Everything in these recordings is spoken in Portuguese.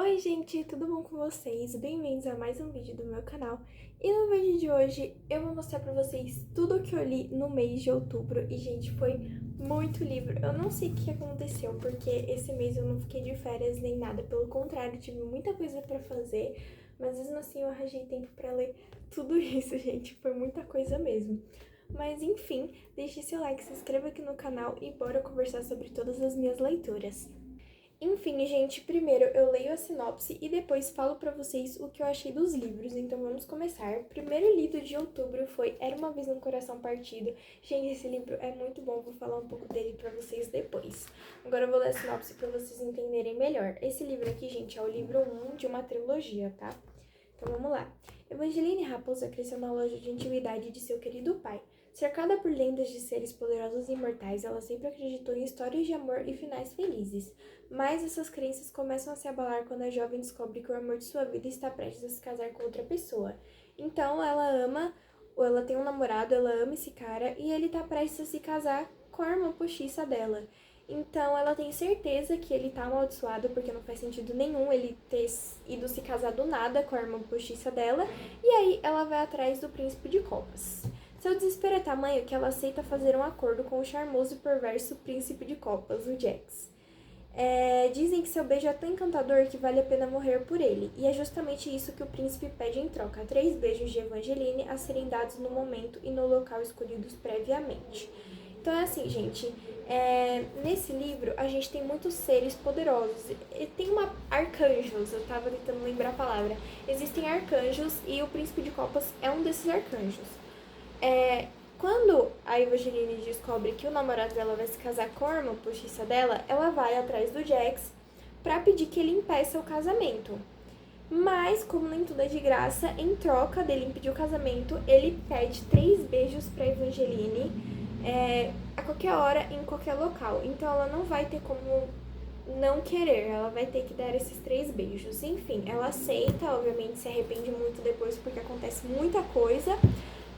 Oi gente, tudo bom com vocês? Bem-vindos a mais um vídeo do meu canal. E no vídeo de hoje eu vou mostrar pra vocês tudo o que eu li no mês de outubro. E gente, foi muito livro. Eu não sei o que aconteceu, porque esse mês eu não fiquei de férias nem nada. Pelo contrário, tive muita coisa pra fazer. Mas mesmo assim eu arranjei tempo pra ler tudo isso, gente. Foi muita coisa mesmo. Mas enfim, deixe seu like, se inscreva aqui no canal e bora conversar sobre todas as minhas leituras. Enfim, gente, primeiro eu leio a sinopse e depois falo pra vocês o que eu achei dos livros, então vamos começar. O primeiro livro de outubro foi Era Uma Vez um Coração Partido. Gente, esse livro é muito bom, vou falar um pouco dele pra vocês depois. Agora eu vou ler a sinopse pra vocês entenderem melhor. Esse livro aqui, gente, é o livro 1 de uma trilogia, tá? Então vamos lá. Evangeline Raposa cresceu na loja de antiguidade de seu querido pai. Cercada por lendas de seres poderosos e imortais, ela sempre acreditou em histórias de amor e finais felizes. Mas essas crenças começam a se abalar quando a jovem descobre que o amor de sua vida está prestes a se casar com outra pessoa. Então ela tem um namorado, ela ama esse cara e ele tá prestes a se casar com a irmã postiça dela. Então ela tem certeza que ele tá amaldiçoado, porque não faz sentido nenhum ele ter ido se casar do nada com a irmã postiça dela. E aí ela vai atrás do príncipe de copas. Seu desespero é tamanho que ela aceita fazer um acordo com o charmoso e perverso príncipe de copas, o Jax. Dizem que seu beijo é tão encantador que vale a pena morrer por ele. E é justamente isso que o príncipe pede em troca: 3 beijos de Evangeline a serem dados no momento e no local escolhidos previamente. Então é assim, gente, nesse livro a gente tem muitos seres poderosos. E tem arcanjos, eu tava tentando lembrar a palavra. Existem arcanjos e o príncipe de copas é um desses arcanjos. Quando a Evangeline descobre que o namorado dela vai se casar com a irmã postiça dela, ela vai atrás do Jax pra pedir que ele impeça o casamento. Mas, como nem tudo é de graça, em troca dele impedir o casamento, ele pede 3 beijos pra Evangeline a qualquer hora, em qualquer local. Então ela não vai ter como não querer, ela vai ter que dar esses 3 beijos. Enfim, ela aceita, obviamente se arrepende muito depois porque acontece muita coisa.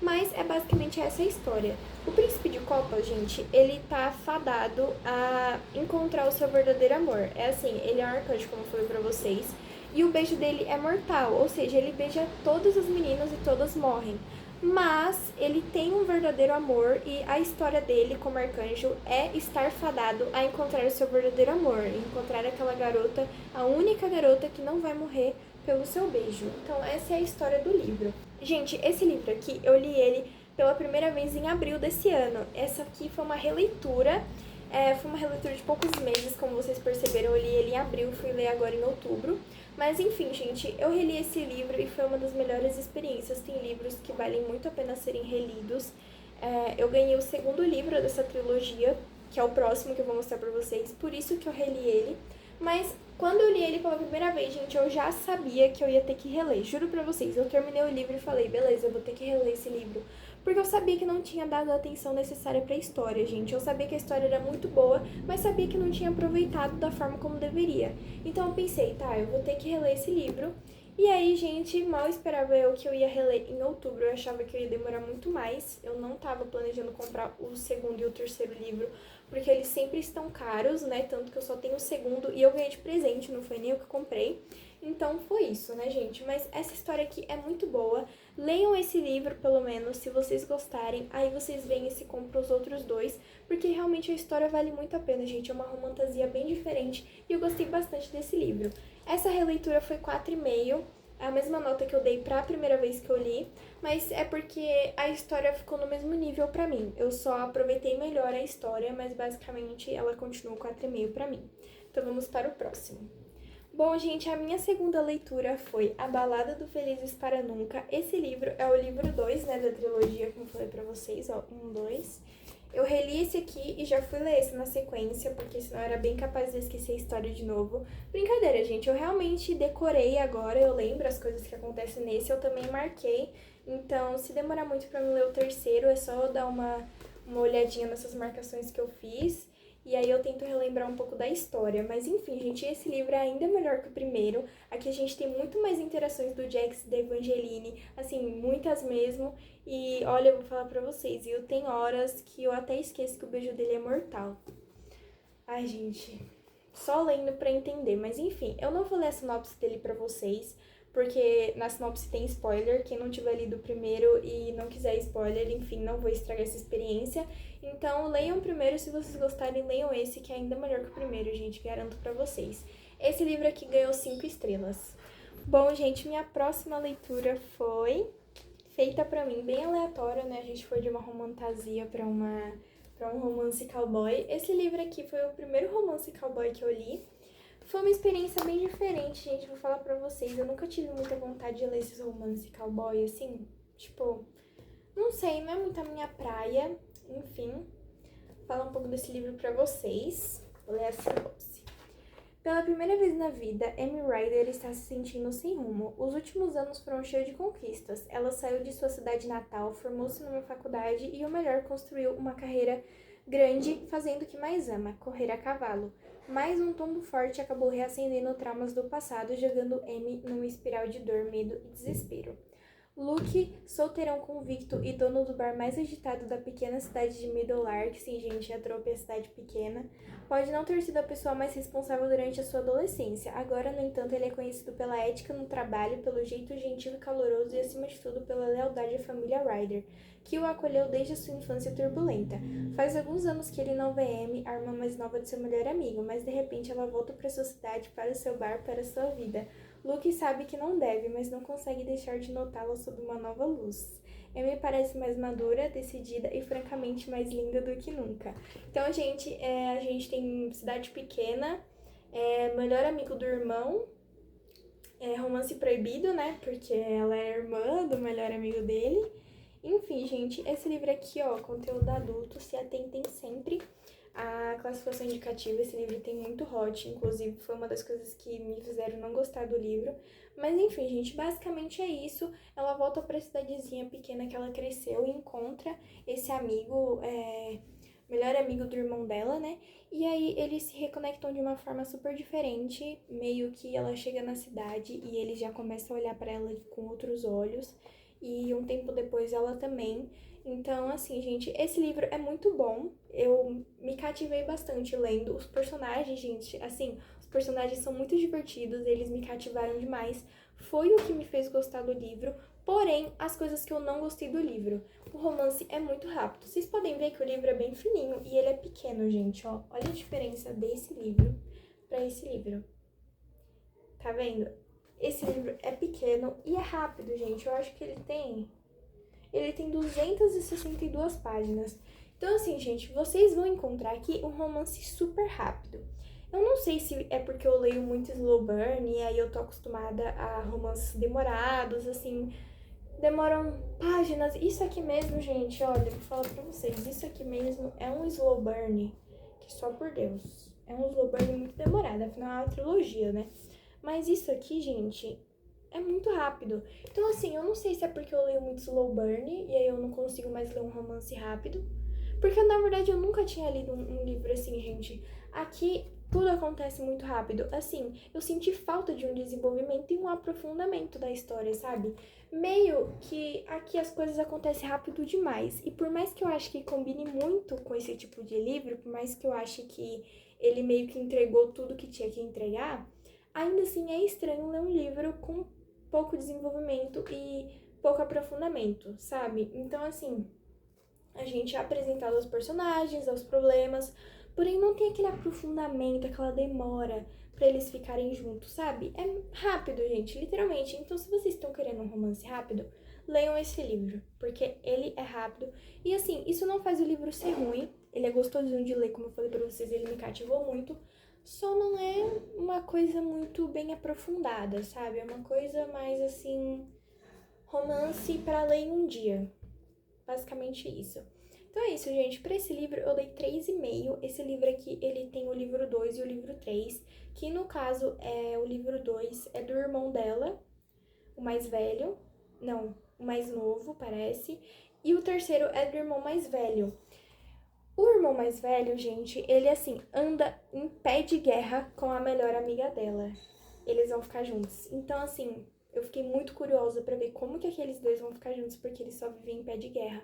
Mas é basicamente essa a história. O príncipe de copas, gente, ele tá fadado a encontrar o seu verdadeiro amor. É assim, ele é um arcanjo, como eu falei pra vocês, e o beijo dele é mortal, ou seja, ele beija todas as meninas e todas morrem. Mas ele tem um verdadeiro amor e a história dele como arcanjo é estar fadado a encontrar o seu verdadeiro amor, encontrar aquela garota, a única garota que não vai morrer pelo seu beijo. Então essa é a história do livro. Gente, esse livro aqui, eu li ele pela primeira vez em abril desse ano. Essa aqui foi uma releitura, foi uma releitura de poucos meses, como vocês perceberam, eu li ele em abril, fui ler agora em outubro. Mas enfim, gente, eu reli esse livro e foi uma das melhores experiências. Tem livros que valem muito a pena serem relidos. Eu ganhei o segundo livro dessa trilogia, que é o próximo que eu vou mostrar pra vocês, por isso que eu reli ele. Mas quando eu li ele pela primeira vez, gente, eu já sabia que eu ia ter que reler. Juro pra vocês, eu terminei o livro e falei, beleza, eu vou ter que reler esse livro. Porque eu sabia que não tinha dado a atenção necessária pra história, gente. Eu sabia que a história era muito boa, mas sabia que não tinha aproveitado da forma como deveria. Então eu pensei, tá, eu vou ter que reler esse livro. E aí, gente, mal esperava eu que eu ia reler em outubro. Eu achava que eu ia demorar muito mais. Eu não tava planejando comprar o segundo e o terceiro livro, porque eles sempre estão caros, né? Tanto que eu só tenho o segundo e eu ganhei de presente, não foi nem eu que comprei. Então foi isso, né, gente? Mas essa história aqui é muito boa. Leiam esse livro, pelo menos, se vocês gostarem. Aí vocês veem e se compram os outros 2, porque realmente a história vale muito a pena, gente. É uma romantasia bem diferente e eu gostei bastante desse livro. Essa releitura foi 4,5, a mesma nota que eu dei pra primeira vez que eu li, mas é porque a história ficou no mesmo nível pra mim. Eu só aproveitei melhor a história, mas basicamente ela continua 4,5 pra mim. Então vamos para o próximo. Bom, gente, a minha segunda leitura foi A Balada do Felizes para Nunca. Esse livro é o livro 2, né, da trilogia, como eu falei pra vocês, ó, 1, 2. Eu reli esse aqui e já fui ler esse na sequência, porque senão eu era bem capaz de esquecer a história de novo. Brincadeira, gente, eu realmente decorei agora, eu lembro as coisas que acontecem nesse, eu também marquei. Então, se demorar muito pra mim ler o terceiro, é só eu dar uma olhadinha nessas marcações que eu fiz. E aí eu tento relembrar um pouco da história. Mas enfim, gente, esse livro é ainda melhor que o primeiro. Aqui a gente tem muito mais interações do Jax e da Evangeline, assim, muitas mesmo. E olha, eu vou falar pra vocês, eu tenho horas que eu até esqueço que o beijo dele é mortal. Ai, gente, só lendo pra entender. Mas enfim, eu não vou ler a sinopse dele pra vocês, porque na sinopse tem spoiler. Quem não tiver lido o primeiro e não quiser spoiler, enfim, não vou estragar essa experiência. Então, leiam primeiro, se vocês gostarem, leiam esse, que é ainda melhor que o primeiro, gente, garanto pra vocês. Esse livro aqui ganhou 5 estrelas. Bom, gente, minha próxima leitura foi feita pra mim, bem aleatória, né? A gente foi de uma romantasia pra um romance cowboy. Esse livro aqui foi o primeiro romance cowboy que eu li. Foi uma experiência bem diferente, gente, vou falar pra vocês. Eu nunca tive muita vontade de ler esses romances cowboy, assim, tipo, não sei, não é muito a minha praia. Enfim, vou falar um pouco desse livro pra vocês. Vou ler a sinopse. Pela primeira vez na vida, Amy Ryder está se sentindo sem rumo. Os últimos anos foram cheios de conquistas. Ela saiu de sua cidade natal, formou-se numa faculdade e, o melhor, construiu uma carreira grande fazendo o que mais ama, correr a cavalo. Mas um tombo forte acabou reacendendo traumas do passado, jogando Amy numa espiral de dor, medo e desespero. Luke, solteirão convicto e dono do bar mais agitado da pequena cidade de Middlelark, sim, gente, a tropa é cidade pequena, pode não ter sido a pessoa mais responsável durante a sua adolescência. Agora, no entanto, ele é conhecido pela ética no trabalho, pelo jeito gentil e caloroso e, acima de tudo, pela lealdade à família Ryder, que o acolheu desde a sua infância turbulenta. Faz alguns anos que ele não vê Amy, a irmã mais nova de seu melhor amigo, mas de repente ela volta para sua cidade, para o seu bar, para a sua vida. Luke sabe que não deve, mas não consegue deixar de notá-la sob uma nova luz. Amy parece mais madura, decidida e francamente mais linda do que nunca. Então, gente, a gente tem cidade pequena, melhor amigo do irmão, romance proibido, né? Porque ela é irmã do melhor amigo dele. Enfim, gente, esse livro aqui, ó, conteúdo adulto, se atentem sempre à classificação indicativa. Esse livro tem muito hot, inclusive foi uma das coisas que me fizeram não gostar do livro. Mas enfim, gente, basicamente é isso. Ela volta pra cidadezinha pequena que ela cresceu e encontra esse amigo, melhor amigo do irmão dela, né? E aí eles se reconectam de uma forma super diferente, meio que ela chega na cidade e eles já começam a olhar pra ela com outros olhos. E um tempo depois ela também. Então, assim, gente, esse livro é muito bom. Eu me cativei bastante lendo. Os personagens, gente, assim, os personagens são muito divertidos, eles me cativaram demais. Foi o que me fez gostar do livro, porém, as coisas que eu não gostei do livro. O romance é muito rápido. Vocês podem ver que o livro é bem fininho e ele é pequeno, gente, ó. Olha a diferença desse livro pra esse livro. Tá vendo? Esse livro é pequeno e é rápido, gente. Eu acho que ele tem 262 páginas. Então, assim, gente, vocês vão encontrar aqui um romance super rápido. Eu não sei se é porque eu leio muito slow burn e aí eu tô acostumada a romances demorados, assim, demoram páginas. Isso aqui mesmo, gente, olha, eu vou falar pra vocês, isso aqui mesmo é um slow burn, que só por Deus. É um slow burn muito demorado, afinal é uma trilogia, né? Mas isso aqui, gente, é muito rápido. Então, assim, eu não sei se é porque eu leio muito slow burn e aí eu não consigo mais ler um romance rápido. Porque, na verdade, eu nunca tinha lido um livro assim, gente. Aqui, tudo acontece muito rápido. Assim, eu senti falta de um desenvolvimento e um aprofundamento da história, sabe? Meio que aqui as coisas acontecem rápido demais. E por mais que eu ache que combine muito com esse tipo de livro, por mais que eu ache que ele meio que entregou tudo que tinha que entregar, ainda assim é estranho ler um livro com pouco desenvolvimento e pouco aprofundamento, sabe? Então, assim, a gente é apresentado aos personagens, aos problemas, porém não tem aquele aprofundamento, aquela demora pra eles ficarem juntos, sabe? É rápido, gente, literalmente. Então, se vocês estão querendo um romance rápido, leiam esse livro, porque ele é rápido. E assim, isso não faz o livro ser ruim, ele é gostosinho de ler, como eu falei pra vocês, ele me cativou muito, só não é uma coisa muito bem aprofundada, sabe? É uma coisa mais assim, romance pra ler em um dia. Basicamente isso. Então é isso, gente. Para esse livro eu dei 3,5. Esse livro aqui, ele tem o livro 2 e o livro 3, que no caso o livro 2 é do irmão dela, o mais velho. Não, o mais novo, parece. E o terceiro é do irmão mais velho. O irmão mais velho, gente, ele assim, anda em pé de guerra com a melhor amiga dela. Eles vão ficar juntos. Então, assim, eu fiquei muito curiosa pra ver como que aqueles dois vão ficar juntos, porque eles só vivem em pé de guerra.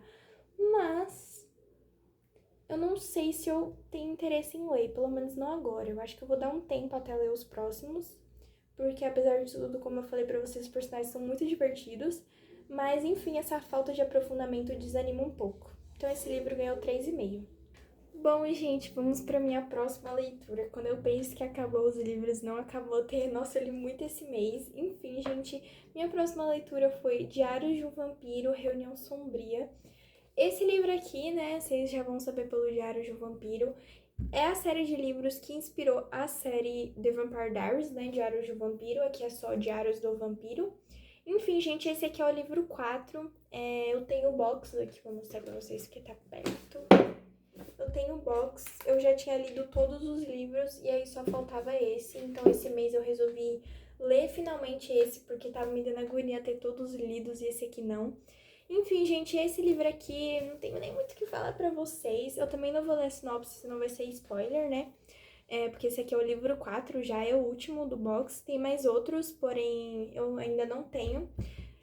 Mas eu não sei se eu tenho interesse em ler, pelo menos não agora. Eu acho que eu vou dar um tempo até ler os próximos, porque apesar de tudo, como eu falei pra vocês, os personagens são muito divertidos, mas enfim, essa falta de aprofundamento desanima um pouco. Então esse livro ganhou 3,5. Bom, e gente, vamos para minha próxima leitura. Quando eu penso que acabou os livros, não acabou. Nossa, eu li muito esse mês. Enfim, gente, minha próxima leitura foi Diários de um Vampiro, Reunião Sombria. Esse livro aqui, né, vocês já vão saber pelo Diários de um Vampiro, é a série de livros que inspirou a série The Vampire Diaries, né, Diários de um Vampiro. Aqui é só Diários do Vampiro. Enfim, gente, esse aqui é o livro 4. Eu tenho o box aqui, vou mostrar pra vocês que tá perto. Eu tenho o box, eu já tinha lido todos os livros e aí só faltava esse. Então esse mês eu resolvi ler finalmente esse, porque tava me dando agonia ter todos lidos e esse aqui não. Enfim, gente, esse livro aqui, não tenho nem muito o que falar pra vocês. Eu também não vou ler a sinopse, senão vai ser spoiler, né? Porque esse aqui é o livro 4, já é o último do box. Tem mais outros, porém eu ainda não tenho.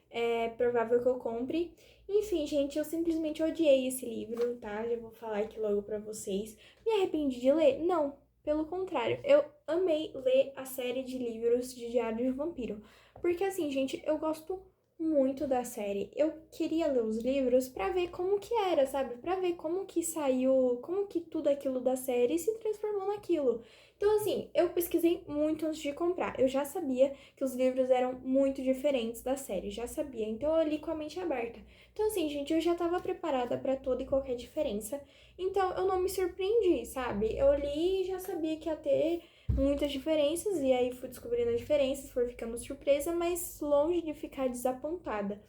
É provável que eu compre. Enfim, gente, eu simplesmente odiei esse livro, tá? Já vou falar aqui logo pra vocês. Me arrependi de ler? Não, pelo contrário. Eu amei ler a série de livros de Diário de um Vampiro. Porque assim, gente, eu gosto muito da série. Eu queria ler os livros pra ver como que era, sabe? Pra ver como que saiu, como que tudo aquilo da série se transformou naquilo. Então, assim, eu pesquisei muito antes de comprar. Eu já sabia que os livros eram muito diferentes da série, já sabia. Então, eu li com a mente aberta. Então, assim, gente, eu já tava preparada pra toda e qualquer diferença. Então, eu não me surpreendi, sabe? Eu li e já sabia que ia ter muitas diferenças, e aí fui descobrindo as diferenças, fui ficando surpresa, mas longe de ficar desapontada.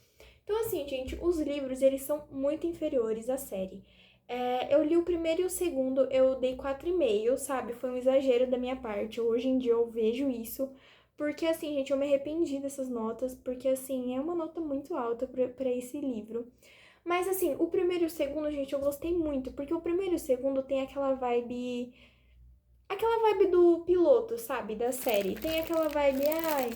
Então, assim, gente, os livros, eles são muito inferiores à série. Eu li o primeiro e o segundo, eu dei 4,5, sabe? Foi um exagero da minha parte. Hoje em dia eu vejo isso. Porque, assim, gente, eu me arrependi dessas notas. Porque, assim, é uma nota muito alta pra esse livro. Mas, assim, o primeiro e o segundo, gente, eu gostei muito. Porque o primeiro e o segundo tem aquela vibe. Aquela vibe do piloto, sabe? Da série. Tem aquela vibe, ai,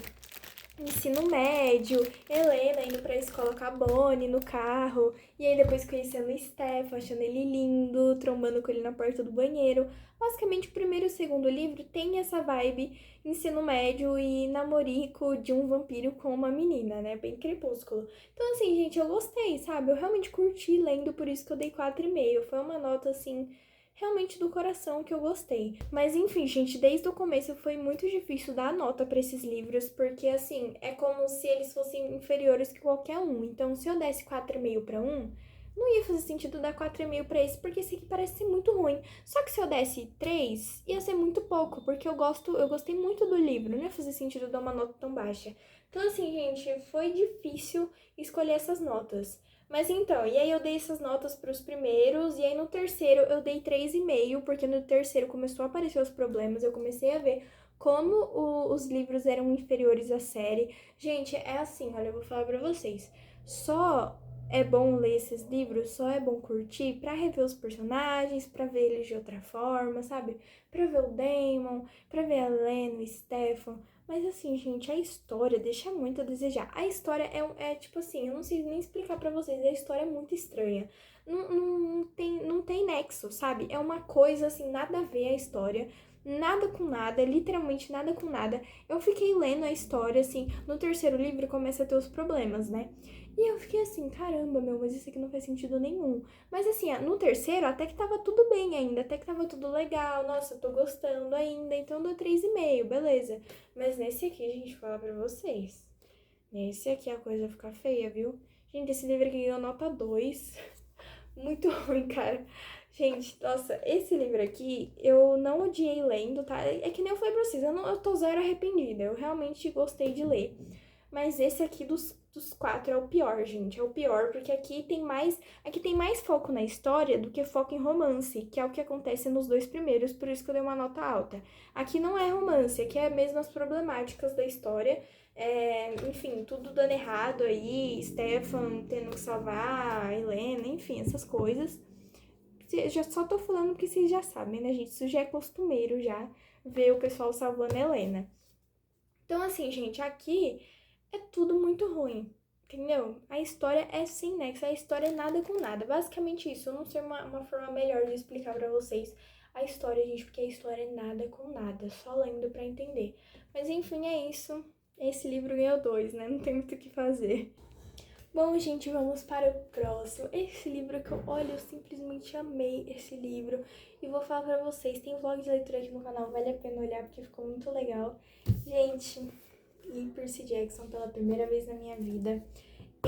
ensino médio, Helena indo pra escola com a Bonnie no carro, e aí depois conhecendo o Stefan, achando ele lindo, trombando com ele na porta do banheiro. Basicamente, o primeiro e o segundo livro tem essa vibe ensino médio e namorico de um vampiro com uma menina, né? Bem crepúsculo. Então, assim, gente, eu gostei, sabe? Eu realmente curti lendo, por isso que eu dei 4,5. Foi uma nota, assim, realmente do coração que eu gostei. Mas enfim, gente, desde o começo foi muito difícil dar nota pra esses livros, porque assim, é como se eles fossem inferiores que qualquer um. Então, se eu desse 4,5 pra um, não ia fazer sentido dar 4,5 pra esse, porque esse aqui parece ser muito ruim. Só que se eu desse 3, ia ser muito pouco, porque eu gostei muito do livro, não ia fazer sentido dar uma nota tão baixa. Então, assim, gente, foi difícil escolher essas notas. Mas então, e aí eu dei essas notas para os primeiros, e aí no terceiro eu dei 3,5, porque no terceiro começou a aparecer os problemas, eu comecei a ver como os livros eram inferiores à série. Gente, é assim, olha, eu vou falar pra vocês. Só é bom ler esses livros, só é bom curtir pra rever os personagens, pra ver eles de outra forma, sabe? Pra ver o Damon, pra ver a Helena, o Stefan. Mas assim, gente, a história deixa muito a desejar. A história é tipo assim, eu não sei nem explicar pra vocês, a história é muito estranha. Não tem nexo, sabe? É uma coisa assim, nada a ver a história. Nada com nada, literalmente nada com nada. Eu fiquei lendo a história, assim, no terceiro livro começa a ter os problemas, né? E eu fiquei assim, caramba, meu, mas isso aqui não faz sentido nenhum. Mas assim, no terceiro até que tava tudo bem ainda, até que tava tudo legal, nossa, eu tô gostando ainda, então dou 3,5, beleza. Mas nesse aqui, gente, falar pra vocês, nesse aqui a coisa fica feia, viu? Gente, esse livro aqui ganhou nota 2. Muito ruim, cara. Gente, nossa, esse livro aqui eu não odiei lendo, tá? É que nem eu falei pra vocês, eu tô zero arrependida. Eu realmente gostei de ler. Mas esse aqui dos quatro é o pior, gente. É o pior, porque aqui tem mais foco na história do que foco em romance, que é o que acontece nos dois primeiros, por isso que eu dei uma nota alta. Aqui não é romance, aqui é mesmo as problemáticas da história. Enfim, tudo dando errado aí, Stefan tendo que salvar a Helena, enfim, essas coisas. Já só tô falando porque vocês já sabem, né, gente? Isso já é costumeiro já, ver o pessoal salvando a Helena. Então, assim, gente, aqui é tudo muito ruim. Entendeu? A história é sem nexo, a história é nada com nada. Basicamente isso, eu não sei uma forma melhor de explicar pra vocês a história, gente, porque a história é nada com nada, só lendo pra entender. Mas enfim, é isso. Esse livro ganhou 2, né? Não tem muito o que fazer. Bom, gente, vamos para o próximo. Esse livro que olha, eu simplesmente amei esse livro. E vou falar pra vocês, tem vlog de leitura aqui no canal, vale a pena olhar porque ficou muito legal. Gente, li Percy Jackson pela primeira vez na minha vida.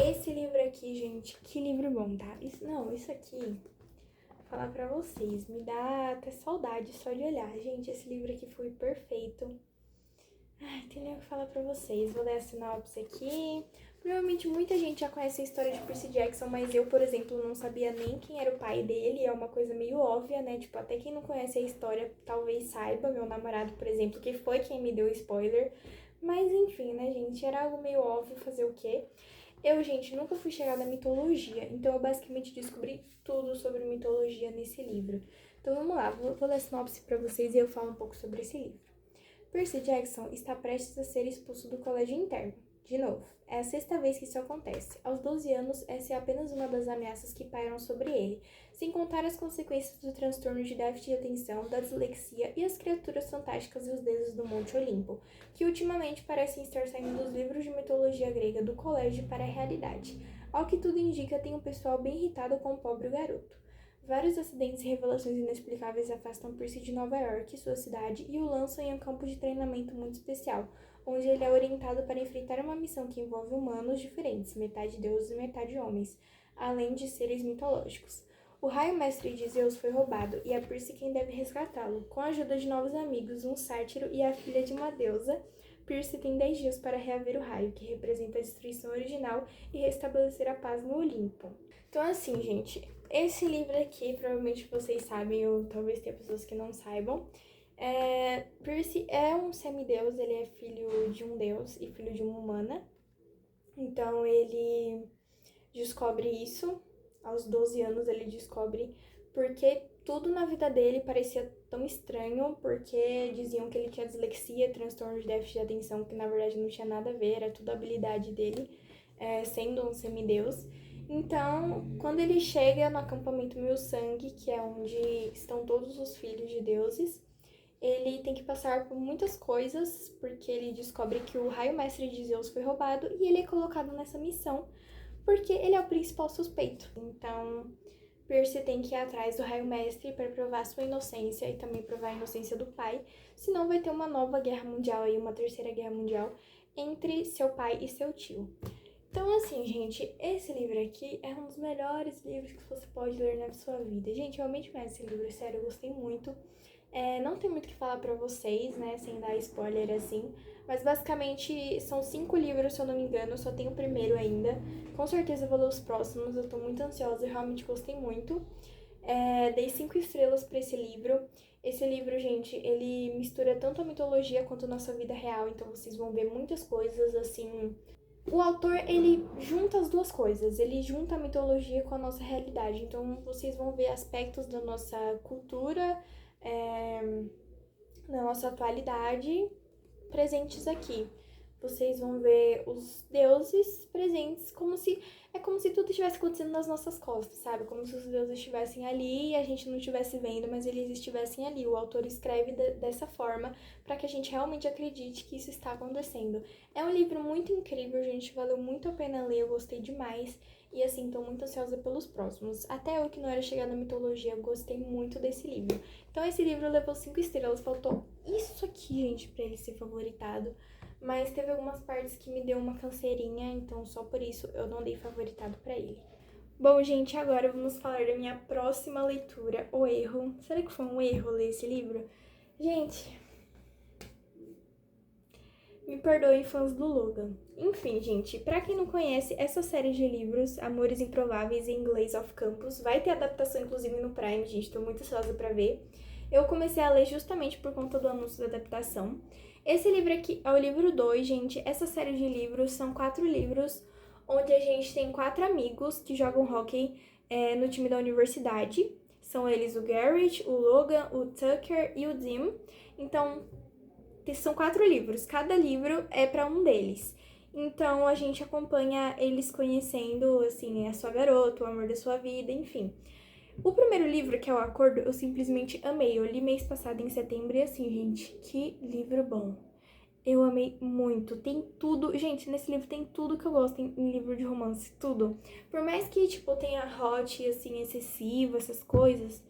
Esse livro aqui, gente, que livro bom, tá? Isso aqui, vou falar pra vocês, me dá até saudade só de olhar. Gente, esse livro aqui foi perfeito. Ai, tem nem o que falar pra vocês. Vou ler a sinopse aqui. Provavelmente muita gente já conhece a história de Percy Jackson, mas eu, por exemplo, não sabia nem quem era o pai dele. É uma coisa meio óbvia, né? Tipo, até quem não conhece a história talvez saiba. Meu namorado, por exemplo, que foi quem me deu spoiler. Mas enfim, né, gente? Era algo meio óbvio, fazer o quê? Eu, gente, nunca fui chegada à mitologia, então eu basicamente descobri tudo sobre mitologia nesse livro. Então vamos lá, vou ler a sinopse pra vocês e eu falo um pouco sobre esse livro. Percy Jackson está prestes a ser expulso do colégio interno. De novo, é a 6ª vez que isso acontece. Aos 12 anos, essa é apenas uma das ameaças que pairam sobre ele, sem contar as consequências do transtorno de déficit de atenção, da dislexia e as criaturas fantásticas e os deuses do Monte Olimpo, que ultimamente parecem estar saindo dos livros de mitologia grega do colégio para a realidade. Ao que tudo indica, tem um pessoal bem irritado com o pobre garoto. Vários acidentes e revelações inexplicáveis afastam Percy de Nova York, sua cidade, e o lançam em um campo de treinamento muito especial, onde ele é orientado para enfrentar uma missão que envolve humanos diferentes, metade deuses e metade homens, além de seres mitológicos. O raio mestre de Zeus foi roubado, e é Percy quem deve resgatá-lo. Com a ajuda de novos amigos, um sátiro e a filha de uma deusa, Percy tem 10 dias para reaver o raio, que representa a destruição original, e restabelecer a paz no Olimpo. Então, assim, gente, esse livro aqui, provavelmente vocês sabem, ou talvez tenha pessoas que não saibam. Percy é um semideus, ele é filho de um deus e filho de uma humana. Então, ele descobre isso. Aos 12 anos, ele descobre porque tudo na vida dele parecia tão estranho, porque diziam que ele tinha dislexia, transtorno de déficit de atenção, que na verdade não tinha nada a ver, era tudo habilidade dele, sendo um semideus. Então, quando ele chega no acampamento Mil Sangue, que é onde estão todos os filhos de deuses, ele tem que passar por muitas coisas, porque ele descobre que o raio mestre de Zeus foi roubado e ele é colocado nessa missão, porque ele é o principal suspeito. Então, Percy tem que ir atrás do raio mestre para provar sua inocência e também provar a inocência do pai, senão vai ter uma nova guerra mundial aí, uma terceira guerra mundial entre seu pai e seu tio. Então, assim, gente, esse livro aqui é um dos melhores livros que você pode ler na sua vida. Gente, eu realmente conheço esse livro, sério, eu gostei muito. Não tem muito o que falar pra vocês, né, sem dar spoiler assim, mas basicamente são 5 livros, se eu não me engano, eu só tenho o primeiro ainda. Com certeza eu vou ler os próximos, eu tô muito ansiosa, eu realmente gostei muito. Dei 5 estrelas pra esse livro. Esse livro, gente, ele mistura tanto a mitologia quanto a nossa vida real, então vocês vão ver muitas coisas, assim. O autor, ele junta as duas coisas, ele junta a mitologia com a nossa realidade, então vocês vão ver aspectos da nossa cultura, da nossa atualidade presentes aqui. Vocês vão ver os deuses presentes como se tudo estivesse acontecendo nas nossas costas, sabe? Como se os deuses estivessem ali e a gente não estivesse vendo, mas eles estivessem ali. O autor escreve dessa forma para que a gente realmente acredite que isso está acontecendo. É um livro muito incrível, gente, valeu muito a pena ler, eu gostei demais. E assim, tô muito ansiosa pelos próximos. Até eu que não era chegada na mitologia, eu gostei muito desse livro. Então esse livro levou 5 estrelas, faltou isso aqui, gente, pra ele ser favoritado. Mas teve algumas partes que me deu uma canseirinha, então só por isso eu não dei favoritado pra ele. Bom, gente, agora vamos falar da minha próxima leitura, O Erro. Será que foi um erro ler esse livro? Gente, me perdoem, fãs do Logan. Enfim, gente, pra quem não conhece, essa série de livros, Amores Improváveis em Inglês of Campus, vai ter adaptação inclusive no Prime, gente, tô muito ansiosa pra ver. Eu comecei a ler justamente por conta do anúncio da adaptação. Esse livro aqui é o livro 2, gente. Essa série de livros são 4 livros, onde a gente tem 4 amigos que jogam hóquei no time da universidade. São eles o Garrett, o Logan, o Tucker e o Dim. Então, são 4 livros. Cada livro é para um deles. Então a gente acompanha eles conhecendo, assim, a sua garota, o amor da sua vida, enfim. O primeiro livro, que é O Acordo, eu simplesmente amei. Eu li mês passado em setembro e assim, gente, que livro bom. Eu amei muito. Tem tudo. Gente, nesse livro tem tudo que eu gosto em livro de romance. Tudo. Por mais que, tipo, tenha hot, assim, excessivo, essas coisas.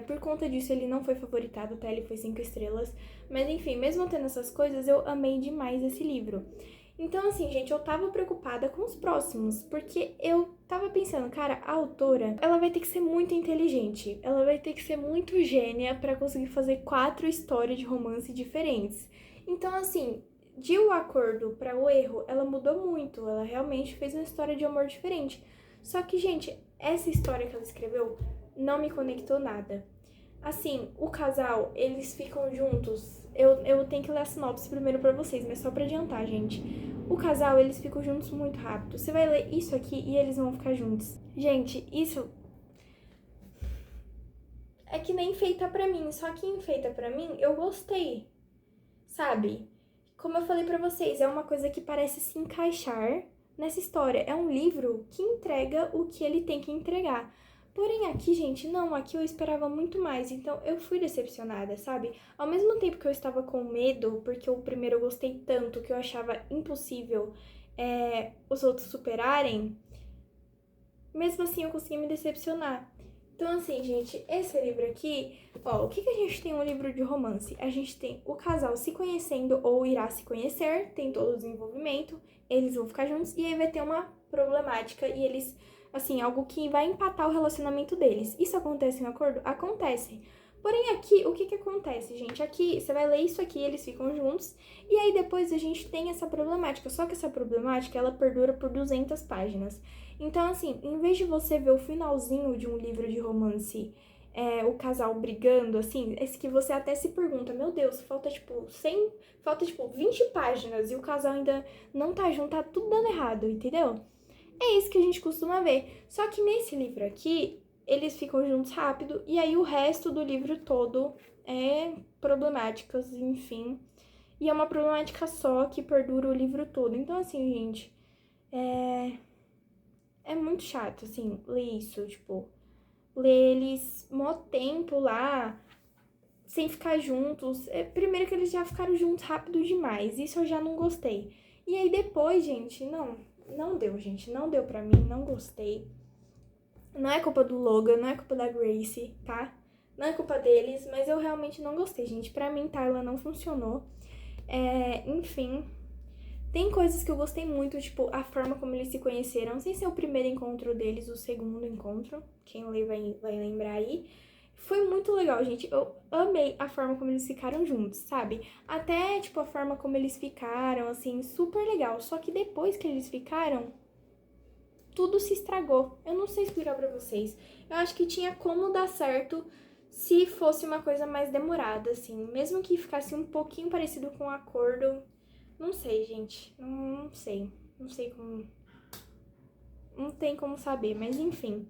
Por conta disso, ele não foi favoritado, tá? Ele foi 5 estrelas. Mas, enfim, mesmo tendo essas coisas, eu amei demais esse livro. Então, assim, gente, eu tava preocupada com os próximos. Porque eu tava pensando, cara, a autora, ela vai ter que ser muito inteligente. Ela vai ter que ser muito gênia pra conseguir fazer 4 histórias de romance diferentes. Então, assim, de O Acordo para O Erro, ela mudou muito. Ela realmente fez uma história de amor diferente. Só que, gente, essa história que ela escreveu não me conectou nada. Assim, o casal, eles ficam juntos. Eu tenho que ler a sinopse primeiro pra vocês, mas só pra adiantar, gente. O casal, eles ficam juntos muito rápido. Você vai ler isso aqui e eles vão ficar juntos. Gente, isso é que nem feita pra mim. Só que em feita pra mim, eu gostei. Sabe? Como eu falei pra vocês, é uma coisa que parece se encaixar nessa história. É um livro que entrega o que ele tem que entregar. Porém, aqui, gente, não, aqui eu esperava muito mais, então eu fui decepcionada, sabe? Ao mesmo tempo que eu estava com medo, porque o primeiro eu gostei tanto que eu achava impossível os outros superarem, mesmo assim eu consegui me decepcionar. Então, assim, gente, esse livro aqui, ó, o que a gente tem um livro de romance? A gente tem o casal se conhecendo ou irá se conhecer, tem todo o desenvolvimento, eles vão ficar juntos e aí vai ter uma problemática e eles, assim, algo que vai empatar o relacionamento deles. Isso acontece em acordo? Acontece. Porém, aqui, o que acontece, gente? Aqui, você vai ler isso aqui, eles ficam juntos, e aí depois a gente tem essa problemática. Só que essa problemática, ela perdura por 200 páginas. Então, assim, em vez de você ver o finalzinho de um livro de romance, o casal brigando, assim, esse que você até se pergunta, meu Deus, falta, tipo, 20 páginas e o casal ainda não tá junto, tá tudo dando errado, entendeu? É isso que a gente costuma ver. Só que nesse livro aqui, eles ficam juntos rápido e aí o resto do livro todo é problemáticas, enfim. E é uma problemática só que perdura o livro todo. Então, assim, gente, é muito chato, assim, ler isso, tipo, ler eles mó tempo lá, sem ficar juntos. Primeiro que eles já ficaram juntos rápido demais, isso eu já não gostei. E aí depois, gente, não deu, gente, não deu pra mim, não gostei. Não é culpa do Logan, não é culpa da Grace, tá? Não é culpa deles, mas eu realmente não gostei, gente. Pra mim, Tyler não funcionou. Enfim, tem coisas que eu gostei muito, tipo, a forma como eles se conheceram. Não sei se é o primeiro encontro deles, o segundo encontro. Quem lê vai lembrar aí. Foi muito legal, gente. Eu amei a forma como eles ficaram juntos, sabe? Até, tipo, a forma como eles ficaram, assim, super legal. Só que depois que eles ficaram, tudo se estragou. Eu não sei explicar pra vocês. Eu acho que tinha como dar certo se fosse uma coisa mais demorada, assim. Mesmo que ficasse um pouquinho parecido com o acordo. Não sei, gente. Não sei. Não sei como. Não tem como saber, mas enfim.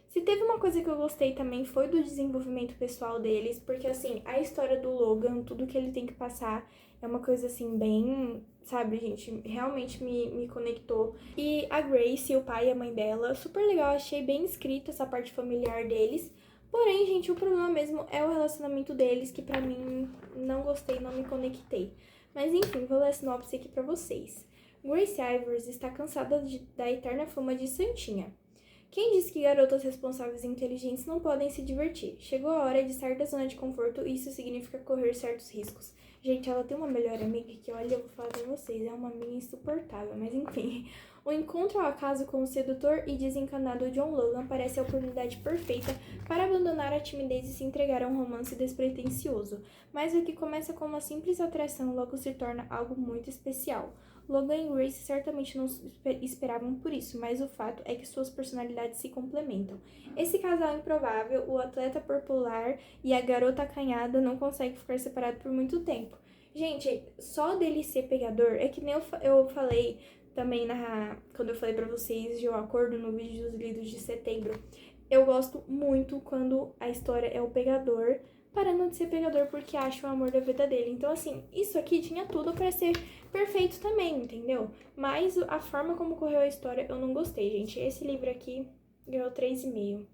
Se teve uma coisa que eu gostei também foi do desenvolvimento pessoal deles, porque assim, a história do Logan, tudo que ele tem que passar é uma coisa assim, bem, sabe, gente, realmente me conectou. E a Grace, o pai e a mãe dela, super legal, achei bem escrita essa parte familiar deles. Porém, gente, o problema mesmo é o relacionamento deles, que pra mim não gostei, não me conectei. Mas enfim, vou ler a sinopse aqui pra vocês. Grace Ivers está cansada da eterna fama de santinha. Quem disse que garotas responsáveis e inteligentes não podem se divertir? Chegou a hora de sair da zona de conforto e isso significa correr certos riscos. Gente, ela tem uma melhor amiga que, olha, eu vou falar pra vocês, é uma amiga insuportável, mas enfim. O encontro ao acaso com o sedutor e desencanado John Logan parece a oportunidade perfeita para abandonar a timidez e se entregar a um romance despretensioso. Mas o que começa com uma simples atração logo se torna algo muito especial. Logan e Grace certamente não esperavam por isso, mas o fato é que suas personalidades se complementam. Esse casal improvável, o atleta popular e a garota acanhada, não conseguem ficar separados por muito tempo. Gente, só dele ser pegador, é que nem eu falei também quando eu falei pra vocês de O Acordo no vídeo dos lidos de setembro. Eu gosto muito quando a história é o pegador, parando de ser pegador porque acha o amor da vida dele. Então, assim, isso aqui tinha tudo pra ser perfeito também, entendeu? Mas a forma como correu a história eu não gostei, gente. Esse livro aqui ganhou 3,5.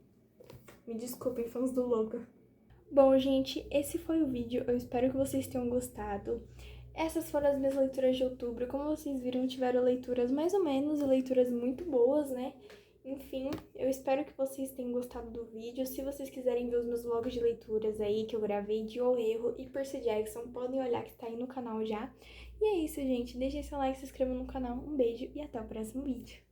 Me desculpem, fãs do Logan. Bom, gente, esse foi o vídeo. Eu espero que vocês tenham gostado. Essas foram as minhas leituras de outubro. Como vocês viram, tiveram leituras mais ou menos e leituras muito boas, né? Enfim, eu espero que vocês tenham gostado do vídeo. Se vocês quiserem ver os meus vlogs de leituras aí que eu gravei de O Erro e Percy Jackson, podem olhar que tá aí no canal já. E é isso, gente. Deixem seu like, se inscrevam no canal. Um beijo e até o próximo vídeo.